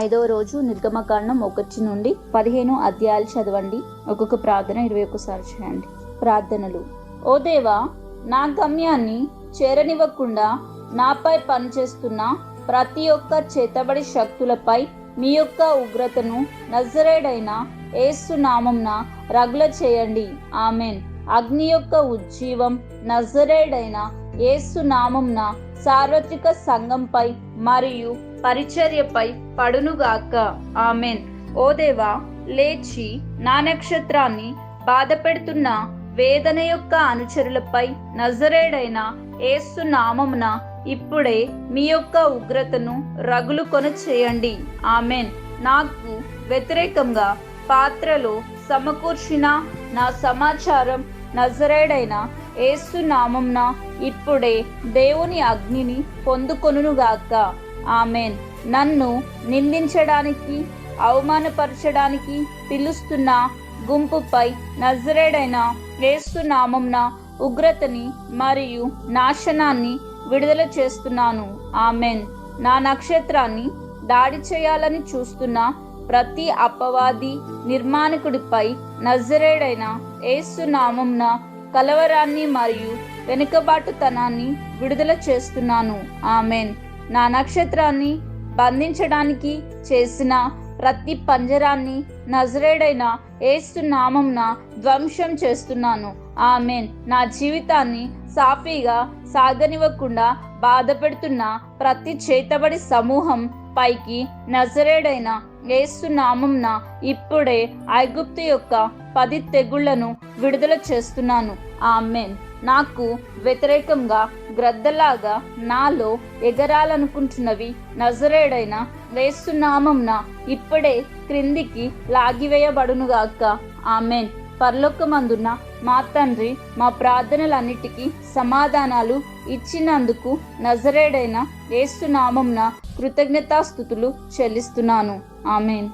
5వ రోజు నిర్గమకాండం 1 నుండి 15 అధ్యాయాలు చదవండి. ఒక్కొక్క ప్రార్థన 21 సార్లు చేయండి. ప్రార్థనలు. ఓ దేవా, నా గమ్యాన్ని చేరనివ్వకుండా నాపై పనిచేస్తున్న ప్రతి ఒక్క చేతబడి శక్తులపై మీ యొక్క ఉగ్రతను నజరేయుడైన యేసు నామమున రగుల చేయండి. ఆమెన్. అగ్ని యొక్క ఉజ్జీవం నజరేయుడైన యేసు నామమున సార్వత్రిక సంఘంపై మరియు పరిచర్యపై పడునుగాక. ఆమెన్. ఓ దేవా, లేచి నా నక్షత్రాన్ని బాధపెడుతున్న వేదన యొక్క అనుచరులపై నజరేయుడైన యేసు నామమున ఇప్పుడే మీ యొక్క ఉగ్రతను రగులు కొన చేయండి. ఆమెన్. నాకు వ్యతిరేకంగా పాత్రలో సమకూర్చిన నా సమాచారం నజరేయుడైన యేసు నామమున ఇప్పుడే దేవుని అగ్నిని పొందుకొనుగాక. ఆమెన్. నన్ను నిందించడానికి అవమానపరచడానికి పిలుస్తున్న గుంపుపై నజరేయుడైన యేసు నామమున ఉగ్రతని మరియు నాశనాన్ని విడుదల చేస్తున్నాను. ఆమెన్. నా నక్షత్రాన్ని దాడి చేయాలని చూస్తున్న ప్రతి అపవాది నిర్మాణకుడిపై నజరేయుడైన యేసు నామమున కలవరాన్ని మరియు వెనుకబాటుతనాన్ని విడుదల చేస్తున్నాను. ఆమెన్. నా నక్షత్రాన్ని బంధించడానికి చేసిన ప్రతి పంజరాన్ని నజరేయుడైన యేసు నామమున ధ్వంసం చేస్తున్నాను. ఆమెన్. నా జీవితాన్ని సాఫీగా సాగనివ్వకుండా బాధపెడుతున్న ప్రతి చేతబడి సమూహం పైకి నజరేయుడైన యేసు నామమున ఇప్పుడే ఐగుప్తు యొక్క 10 తెగుళ్లను విడుదల చేస్తున్నాను. ఆమెన్. నాకు వ్యతిరేకంగా గ్రద్దలాగా నాలో ఎగరాలనుకుంటున్నవి నజరేయుడైన యేసు నామమున ఇప్పుడే క్రిందికి లాగివేయబడునుగాక. ఆమెన్. పరలోకమందున్న మా తండ్రి, మా ప్రార్థనలన్నిటికీ సమాధానాలు ఇచ్చినందుకు నజరేయుడైన యేసు నామమున కృతజ్ఞతాస్తుతులు చెల్లిస్తున్నాను. ఆమెన్.